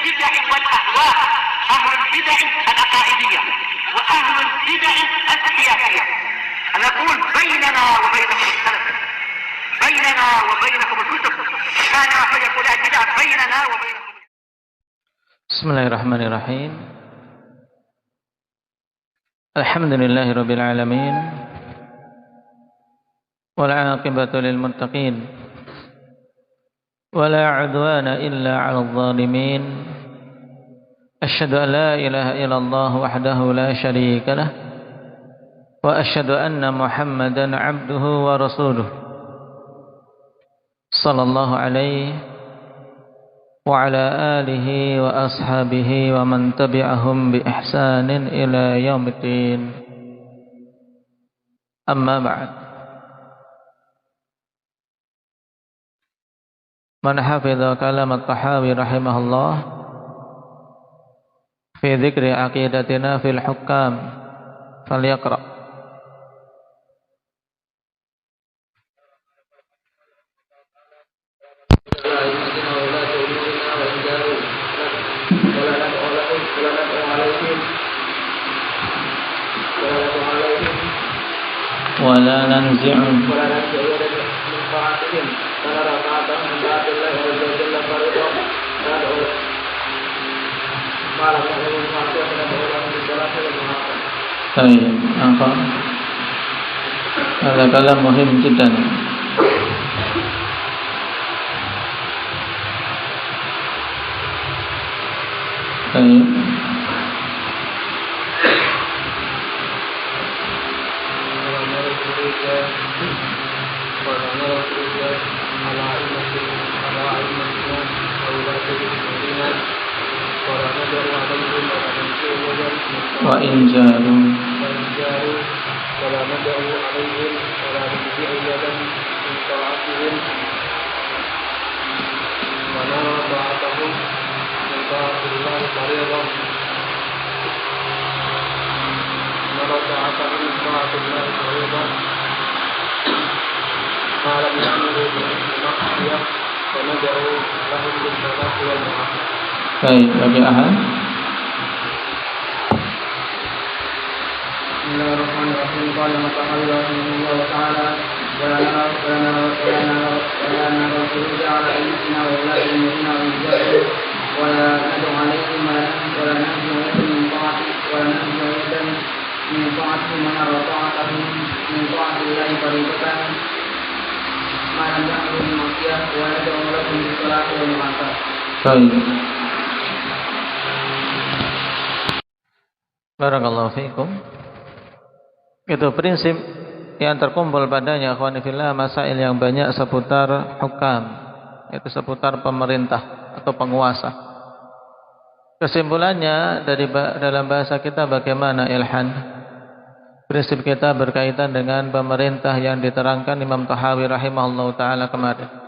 البدع والأهواء، أهل البدع العقائدية وأهل البدع السياسية. نقول بيننا وبينكم السلف، بيننا وبينكم الكتب، كان فيقول البدع بيننا وبينكم. Bismillahirrahmanirrahim. Alhamdulillahirabbil alamin. Wal 'aqibatu lil muttaqin. Wala 'udwana illa 'alal zalimin. Asyhadu an la ilaha illallah wahdahu la syarika lah. Wa asyhadu anna Muhammadan 'abduhu wa rasuluh. Sallallahu alaihi wa ala alihi wa ashabihi wa man tabi'ahum bi ihsanin ila yaumiddin. Amma ba'd. Man hafidha kalam at-Tahawi rahimahullah fi dzikri aqidatina fil hukam falyaqra. ولا ننزع من طاعتهم فنرى طاعتهم من طاعة الله عز وجل فريضة ما لم يكن معصية فنرى من الصلاة والمعاصي. طيب، apa? Ada kalam muhim jiddan. Baik. Wa in jaru wala nad'u alaihim wala nudhi'u yadan min ta'atihim wa nara ta'atahum min ta'atillah fariḍah nara ta'atahum min ta'atillah fariḍah ma lam ya'muru bil ma'siyah wa nad'u lahum bis salati wal ma'asi. Baik, bagi ahad. Bismillahirrahmanirrahim. Qala Matahalli rahimahullah ta'ala wa lana rasulun ja'ala ilmina wa ulati umurina wa ijadu wa la nadu alaihim wa la nahdu min ta'ati wa la nahdu aidan min ta'ati man ara ta'atahum min ta'ati Allahi fariidatan ma lam ya'muru bil ma'siyah wa nad'u lahum bis salati wal ma'asi. Baik. Barakallahu fiikum. Itu prinsip yang terkumpul padanya akhwani fillah masail yang banyak seputar hukam, itu seputar pemerintah atau penguasa. Kesimpulannya dalam bahasa kita bagaimana ilhan? Prinsip kita berkaitan dengan pemerintah yang diterangkan Imam Tahawi rahimahullah ta'ala kemarin.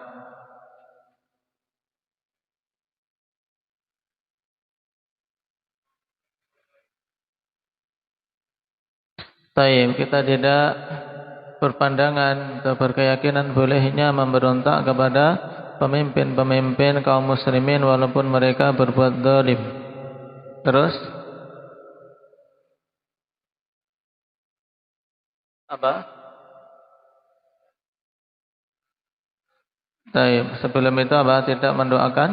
Baik, kita tidak berpandangan atau berkeyakinan bolehnya memberontak kepada pemimpin-pemimpin kaum muslimin walaupun mereka berbuat zalim. Terus apa? Baik, sebelum itu apa? Tidak mendoakan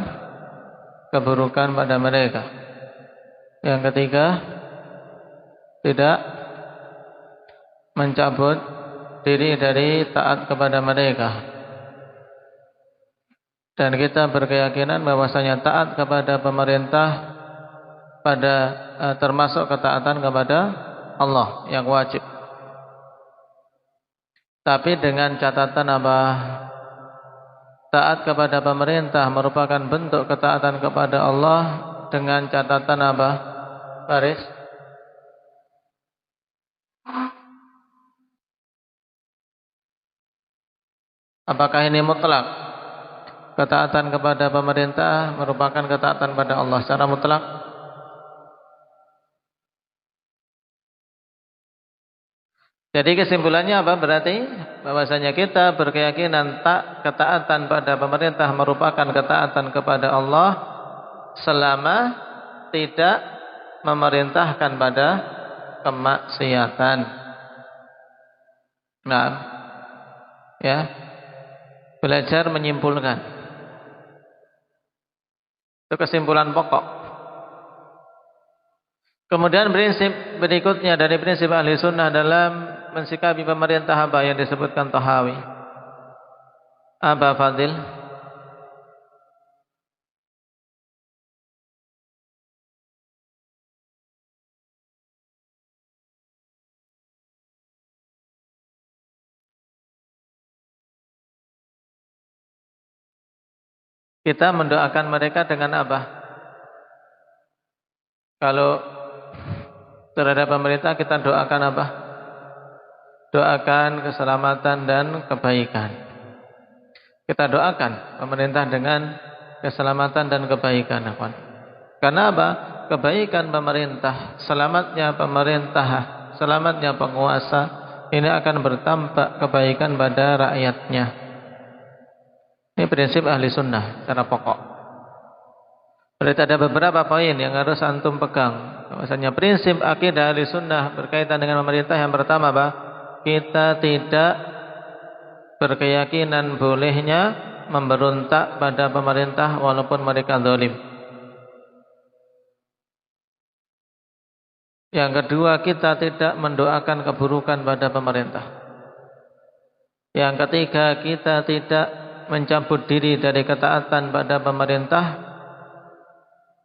keburukan pada mereka. Yang ketiga, tidak mencabut diri dari taat kepada mereka. Dan kita berkeyakinan bahwasanya taat kepada pemerintah termasuk ketaatan kepada Allah yang wajib. Tapi dengan catatan apa? Taat kepada pemerintah merupakan bentuk ketaatan kepada Allah dengan catatan apa? Baris. Apakah ini mutlak? Ketaatan kepada pemerintah merupakan ketaatan pada Allah secara mutlak? Jadi kesimpulannya apa berarti? Bahwasanya kita berkeyakinan ketaatan pada pemerintah merupakan ketaatan kepada Allah selama tidak memerintahkan pada kemaksiatan. Nah, ya, belajar menyimpulkan. Itu kesimpulan pokok. Kemudian prinsip berikutnya dari prinsip ahli sunnah dalam mensikapi pemerintah apa yang disebutkan Tahawi. Aba Fadil. Kita mendoakan mereka dengan apa? Kalau terhadap pemerintah kita doakan apa? Doakan keselamatan dan kebaikan. Kita doakan pemerintah dengan keselamatan dan kebaikan. Karena apa? Kebaikan pemerintah, selamatnya pemerintah, selamatnya penguasa, ini akan bertampak kebaikan pada rakyatnya. Ini prinsip ahli sunnah secara pokok. Berarti ada beberapa poin yang harus antum pegang. Misalnya prinsip akidah ahli sunnah berkaitan dengan pemerintah. Yang pertama apa? Kita tidak berkeyakinan bolehnya memberontak pada pemerintah walaupun mereka zalim. Yang kedua, kita tidak mendoakan keburukan pada pemerintah. Yang ketiga, kita tidak mencabut diri dari ketaatan pada pemerintah,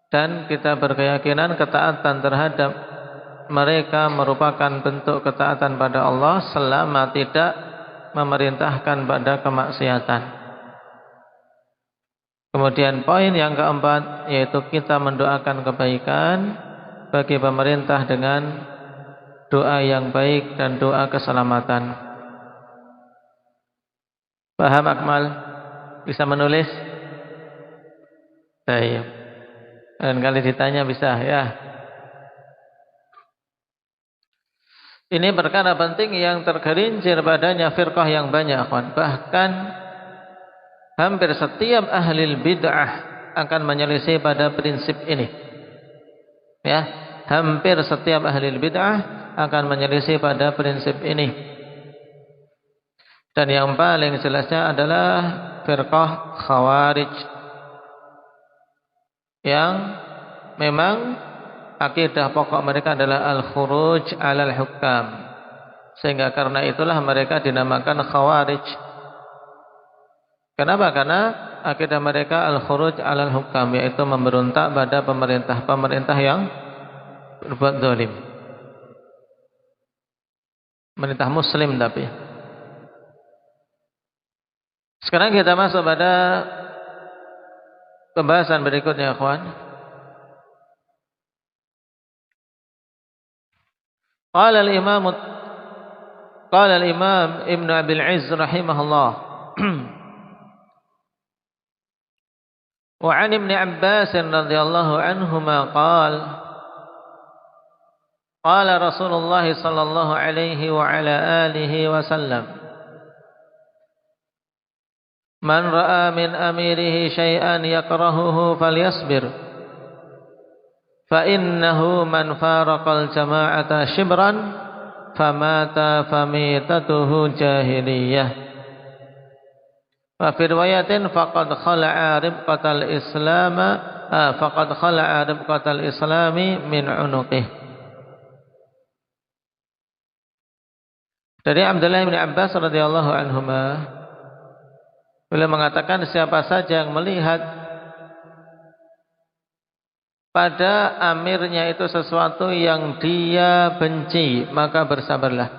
dan kita berkeyakinan ketaatan terhadap mereka merupakan bentuk ketaatan pada Allah selama tidak memerintahkan pada kemaksiatan. Kemudian poin yang keempat, yaitu kita mendoakan kebaikan bagi pemerintah dengan doa yang baik dan doa keselamatan. Paham Akmal? Bisa menulis? Baik. Dan kali ditanya bisa ya. Ini perkara penting yang tergelincir padanya firqah yang banyak. Bahkan hampir setiap ahli bid'ah akan menyelisih pada prinsip ini. Ya, hampir setiap ahli bid'ah akan menyelisih pada prinsip ini. Dan yang paling jelasnya adalah firqah Khawarij, yang memang akidah pokok mereka adalah al-khuruj 'alal hukam. Sehingga karena itulah mereka dinamakan Khawarij. Kenapa? Karena akidah mereka al-khuruj 'alal hukam, yaitu memberontak pada pemerintah yang berbuat zalim. Pemerintah muslim tapi. Sekarang kita masuk pada pembahasan berikutnya, ikhwan. Qala al-Imam Ibn Abil Izz rahimahullah. Wa 'an Ibn Abbas radhiyallahu anhuma qala qala Rasulullah sallallahu alaihi wa ala alihi wasallam, man ra'a min amirihi syai'an yakrahuhu falyasbir, fa innahu man faraqal jama'ata shibran famata famitatuhu jahiliyah. Wa fi riwayatin faqad khala'a ribqatal islami min unuqih. Dari Abdullah bin Abbas radhiyallahu anhuma, beliau mengatakan, siapa saja yang melihat pada amirnya itu sesuatu yang dia benci, maka bersabarlah.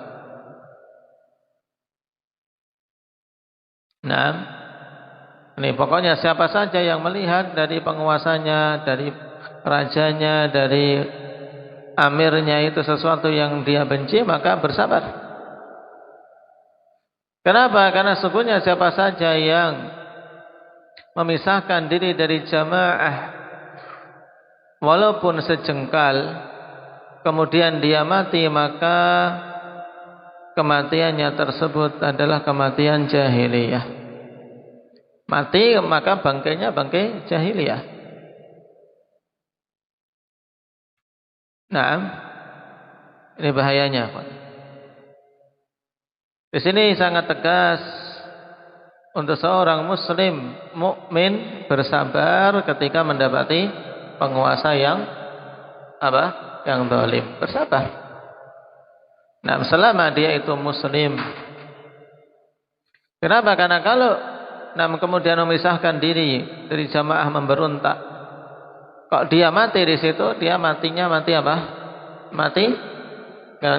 Nah, ini pokoknya siapa saja yang melihat dari penguasanya, dari rajanya, dari amirnya itu sesuatu yang dia benci, maka bersabar. Kenapa? Karena sesungguhnya siapa saja yang memisahkan diri dari jamaah walaupun sejengkal, kemudian dia mati, maka kematiannya tersebut adalah kematian jahiliyah. Mati maka bangkainya bangkai jahiliyah. Nah, ini bahayanya. Di sini sangat tegas untuk seorang muslim mukmin bersabar ketika mendapati penguasa yang apa? Yang zalim. Bersabar. Nah, selama dia itu muslim. Kenapa? Karena kalau kemudian memisahkan diri dari jamaah memberontak, kok dia mati di situ, dia matinya mati apa? Mati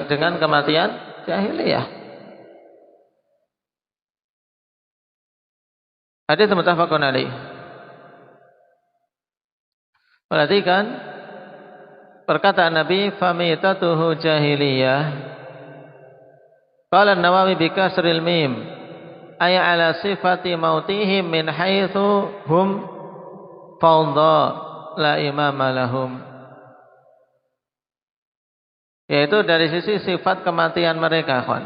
dengan kematian jahiliyah. Hadits muttafaqun alaih. Perhatikan perkataan Nabi, famitatuhu jahiliyah. Qala an-Nawawi bi kasril mim, ay ala sifati mautihim min haitsu hum fawdha la imama lahum. Yaitu dari sisi sifat kematian mereka, kawan.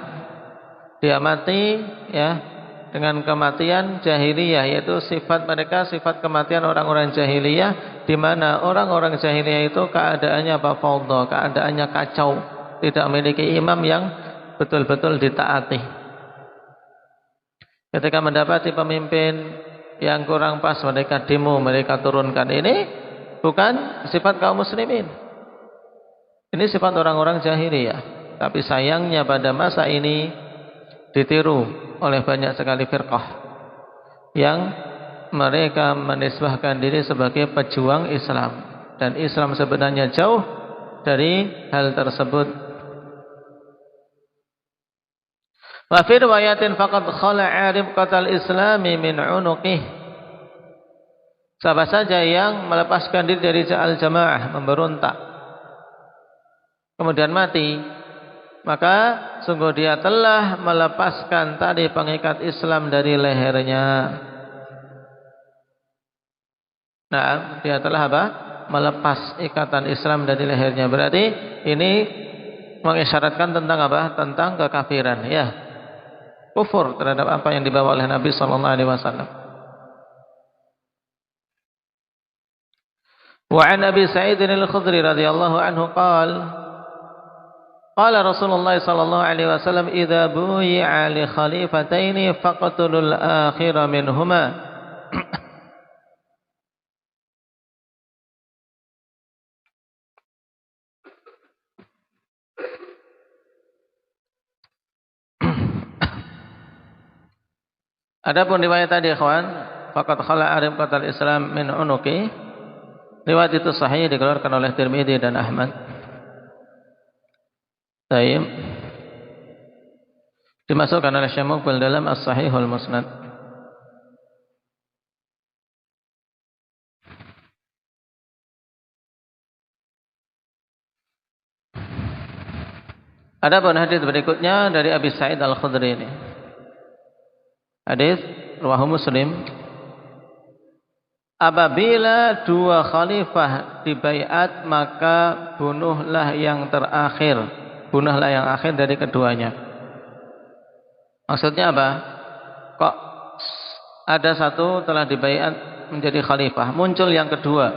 Dia mati ya dengan kematian jahiliyah, yaitu sifat mereka sifat kematian orang-orang jahiliyah, di mana orang-orang jahiliyah itu keadaannya apa? Fawdha, keadaannya kacau, tidak memiliki imam yang betul-betul ditaati. Ketika mendapati pemimpin yang kurang pas, mereka demo, mereka turunkan. Ini bukan sifat kaum muslimin. Ini sifat orang-orang jahiliyah. Tapi sayangnya pada masa ini ditiru oleh banyak sekali firqah yang mereka menisbahkan diri sebagai pejuang Islam, dan Islam sebenarnya jauh dari hal tersebut. Wa fi riwayatin faqad khala'a ribqatal islami min unuqih. Siapa saja yang melepaskan diri dari al-jamaah, memberontak, kemudian mati, maka sungguh dia telah melepaskan tali pengikat Islam dari lehernya. Nah, dia telah apa? Melepas ikatan Islam dari lehernya. Berarti ini mengisyaratkan tentang apa? Tentang kekafiran, ya. Kufur terhadap apa yang dibawa oleh Nabi sallallahu alaihi wasallam. Wa an Abi Sa'id al-Khudri radhiyallahu anhu qala Rasulullah sallallahu alaihi wasallam idza buyi'a li khalifataini faqtulul akhira minhuma. Adapun riwayat tadi, ikhwan, faqad khala'a ribqatal Islam min unuqi. Riwayat itu sahih, dikeluarkan oleh Tirmidzi dan Ahmad. Baik. Dimasukkan oleh Syekh Muqbil dalam As-Sahihul Musnad. Adapun hadis berikutnya dari Abi Sa'id Al-Khudri ini. Hadis riwayat Muslim. Apabila dua khalifah dibaiat, maka bunuhlah yang terakhir. Bunuhlah yang akhir dari keduanya. Maksudnya apa? Kok ada satu telah dibaiat menjadi khalifah, muncul yang kedua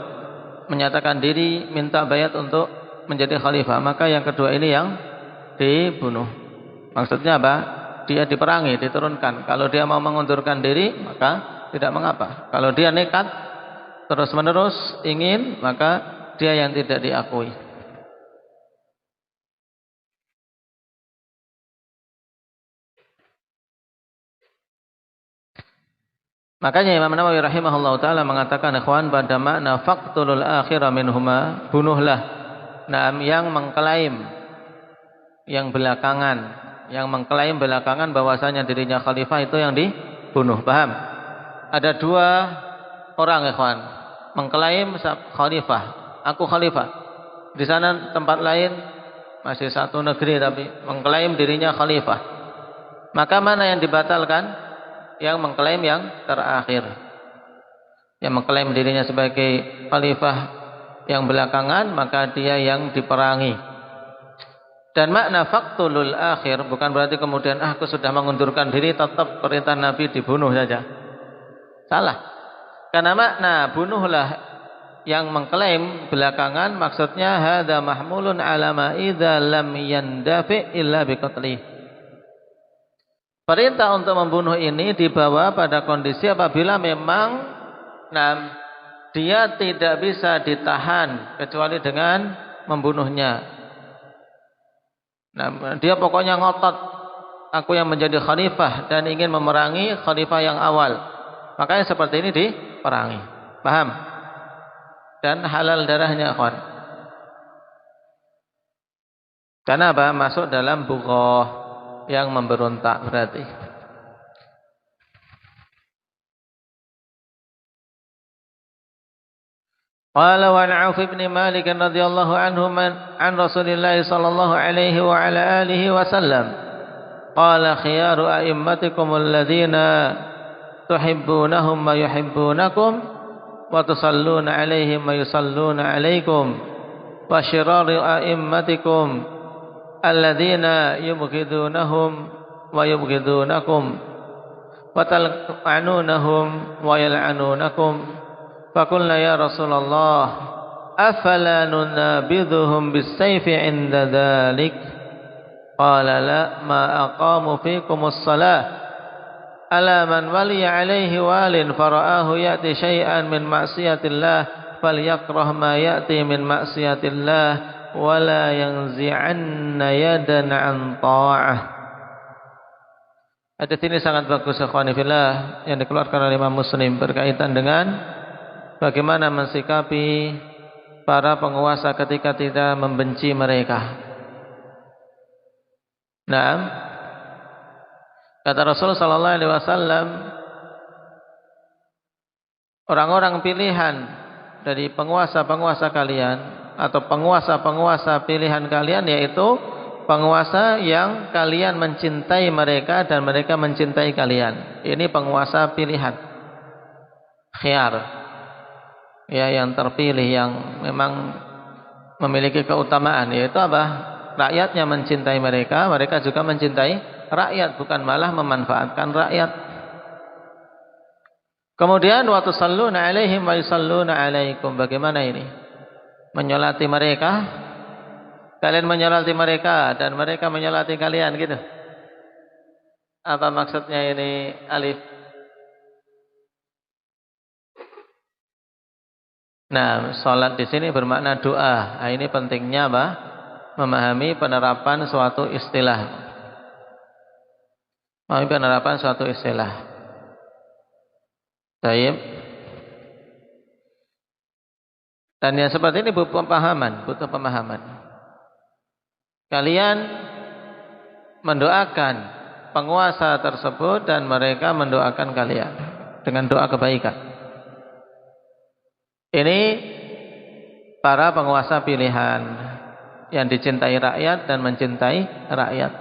menyatakan diri minta baiat untuk menjadi khalifah, maka yang kedua ini yang dibunuh. Maksudnya apa? Dia diperangi, diturunkan. Kalau dia mau mengundurkan diri, maka tidak mengapa. Kalau dia nekat terus menerus ingin, maka dia yang tidak diakui. Makanya Imam Nawawi rahimahullah ta'ala mengatakan, ikhwan, pada makna faqtulul akhira minhuma, bunuhlah yang mengklaim yang mengklaim belakangan bahwasanya dirinya khalifah itu yang dibunuh. Paham? Ada dua orang, ikhwan, mengklaim khalifah, aku khalifah. Di sana tempat lain masih satu negeri tapi mengklaim dirinya khalifah. Maka mana yang dibatalkan? Yang mengklaim yang terakhir, yang mengklaim dirinya sebagai khalifah yang belakangan, maka dia yang diperangi. Dan makna faqtulul akhir bukan berarti kemudian aku sudah mengundurkan diri, tetap perintah Nabi dibunuh saja. Salah. Karena makna bunuhlah yang mengklaim belakangan maksudnya hadza mahmulun ala ma idza lam yandafi illa biqatlih. Perintah untuk membunuh ini dibawa pada kondisi apabila memang dia tidak bisa ditahan kecuali dengan membunuhnya. Dia pokoknya ngotot, aku yang menjadi khalifah dan ingin memerangi khalifah yang awal. Makanya seperti ini diperangi. Paham? Dan halal darahnya, akhwan. Karena apa? Masuk dalam bughah, yang memberontak berarti. Qala wa 'Auf bin Malik radhiyallahu anhu an Rasulillah sallallahu alaihi wa ala alihi wasallam qala khiyaru a'immatikum alladhina tuhibbunahum wa yuhibbunakum wa tusalluna alaihim wa yusalluna alaikum wa syiraru a'immatikum alladzina yubghidunahum wa yubghidunakum wa tal'anunahum wa yal'anunakum faqulna ya Rasulullah afala nunabidhuhum bis-sayfi 'inda dhalik qala la ma aqamu fikumus salah ala man waliya 'alaihi walin fara'ahu ya'ti syai'an min ma'siyatillah falyakrah ma ya'ti min ma'siyatillah wala yanzi'anna yadan 'an ta'ah. Hadis ini sangat bagus ikhwani fillah yang dikeluarkan oleh Imam Muslim berkaitan dengan bagaimana mensikapi para penguasa ketika tidak membenci mereka. Nah, kata Rasul sallallahu alaihi wasallam, orang-orang pilihan dari penguasa-penguasa kalian atau penguasa-penguasa pilihan kalian yaitu penguasa yang kalian mencintai mereka dan mereka mencintai kalian. Ini penguasa pilihan, khiyar, ya, yang terpilih, yang memang memiliki keutamaan, yaitu apa? Rakyatnya mencintai mereka, mereka juga mencintai rakyat, bukan malah memanfaatkan rakyat. Kemudian wa tusalluna alaihim wa yusalluna alaikum. Bagaimana ini? Menyolati mereka, kalian menyolati mereka dan mereka menyolati kalian, gitu. Apa maksudnya ini, Alif? Nah, salat di sini bermakna doa. Nah, ini pentingnya apa? Memahami penerapan suatu istilah. Memahami penerapan suatu istilah. Baik. Dan yang seperti ini butuh pemahaman. Kalian mendoakan penguasa tersebut dan mereka mendoakan kalian dengan doa kebaikan. Ini para penguasa pilihan yang dicintai rakyat dan mencintai rakyat,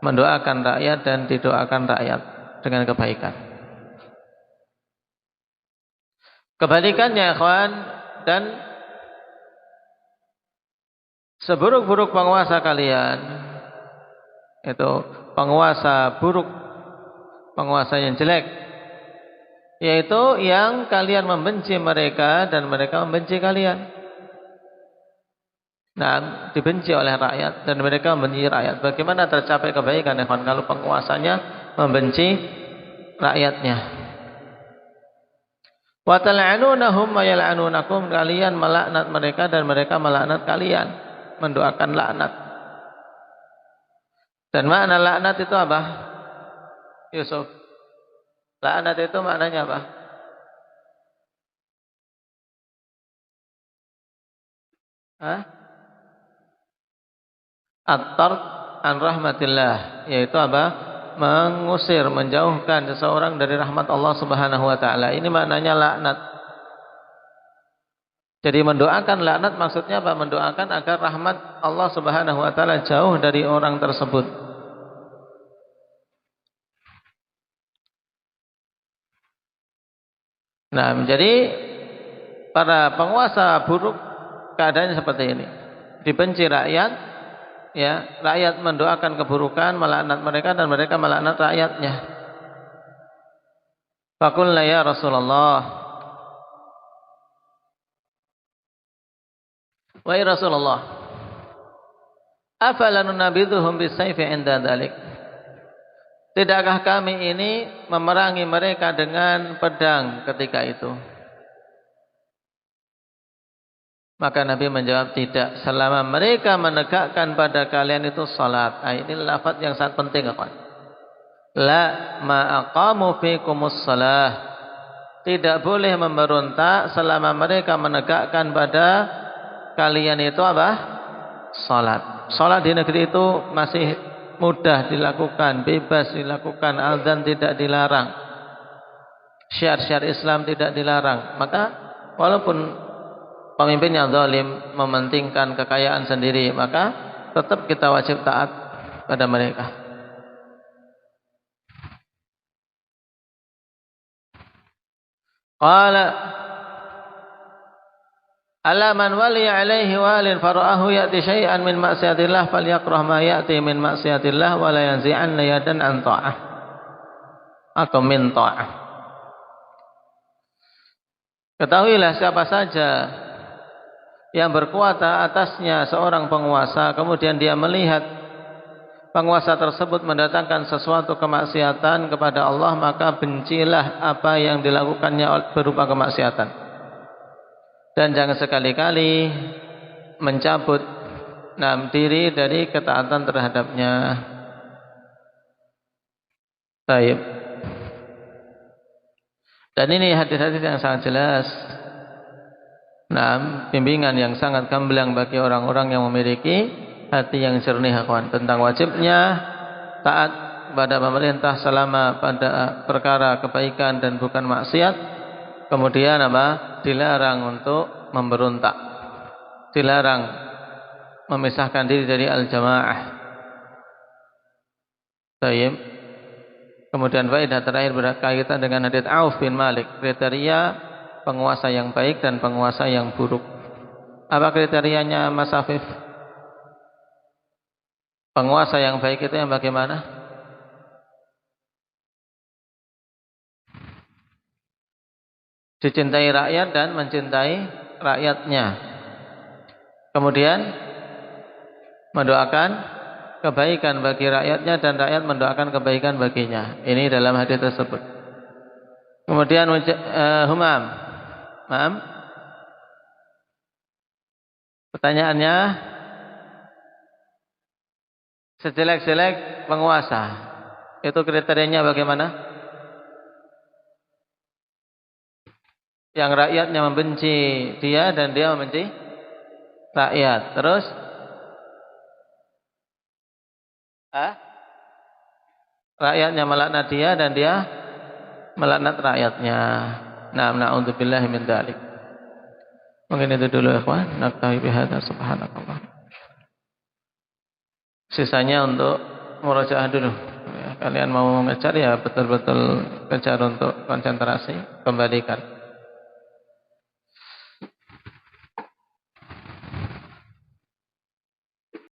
mendoakan rakyat dan didoakan rakyat dengan kebaikan. Kebalikannya, ikhwan, dan seburuk-buruk penguasa kalian itu penguasa buruk, penguasa yang jelek, yaitu yang kalian membenci mereka dan mereka membenci kalian. Nah, dibenci oleh rakyat dan mereka membenci rakyat. Bagaimana tercapai kebaikan, ikhwan, kalau penguasanya membenci rakyatnya? Wa tal'anunahum wa yal'anunakum, kalian melaknat mereka dan mereka melaknat kalian, mendoakan laknat. Dan makna laknat itu apa? Yusuf, laknat itu maknanya apa? At-tard an rahmatillah, yaitu apa? Mengusir, menjauhkan seseorang dari rahmat Allah Subhanahu wa taala. Ini maknanya laknat. Jadi mendoakan laknat maksudnya apa? Mendoakan agar rahmat Allah Subhanahu wa taala jauh dari orang tersebut. Nah, jadi para penguasa buruk keadaannya seperti ini. Dibenci rakyat, ya, rakyat mendoakan keburukan, melaknat mereka dan mereka melaknat rakyatnya. Faqulna ya Rasulullah Wahai Rasulullah, afala nunabidhuhum bisayfi 'inda dzalik? Tidakkah kami ini memerangi mereka dengan pedang ketika itu? Maka Nabi menjawab, tidak, selama mereka menegakkan pada kalian itu salat. Ini lafaz yang sangat penting, kawan. La ma aqamu fikumus salah. Tidak boleh memberontak selama mereka menegakkan pada kalian itu apa? Salat. Salat di negeri itu masih mudah dilakukan, bebas dilakukan, azan tidak dilarang, syiar-syiar Islam tidak dilarang. Maka walaupun pemimpinnya zalim, mementingkan kekayaan sendiri, maka tetap kita wajib taat pada mereka. Qala ala man wali alaihi walin fara'ahu ya'ti syai'an min maksiatillah falyakrah ma ya'ti min maksiatillah wa la yanzi'anna yadan an ta'ah atau min ta'ah. Ketahuilah, siapa saja yang berkuasa atasnya seorang penguasa, kemudian dia melihat penguasa tersebut mendatangkan sesuatu kemaksiatan kepada Allah, maka bencilah apa yang dilakukannya berupa kemaksiatan. Dan jangan sekali-kali mencabut diri dari ketaatan terhadapnya. Baik. Dan ini hadis-hadis yang sangat jelas. Bimbingan yang sangat gamblang bagi orang-orang yang memiliki hati yang jernih, kawan, tentang wajibnya taat pada pemerintah selama pada perkara kebaikan dan bukan maksiat. Kemudian apa? Dilarang untuk memberontak, dilarang memisahkan diri dari al-jamaah. Baik. Kemudian faedah terakhir berkaitan dengan hadits Auf bin Malik, kriteria penguasa yang baik dan penguasa yang buruk. Apa kriterianya, Mas Afif? Penguasa yang baik itu yang bagaimana? Dicintai rakyat dan mencintai rakyatnya. Kemudian mendoakan kebaikan bagi rakyatnya dan rakyat mendoakan kebaikan baginya. Ini dalam hadis tersebut. Kemudian Humam, pertanyaannya, sejelek-jelek penguasa itu kriterianya bagaimana? Yang rakyatnya membenci dia dan dia membenci rakyat. Terus rakyatnya melaknat dia dan dia melaknat rakyatnya. Na'udzubillahi min dzalik. Mungkin itu dulu, ikhwan. Naktafi bihadza, subhanakallah. Sisanya untuk murajaah dulu. Kalian mau ngejar ya betul-betul kejar untuk konsentrasi, kembalikan.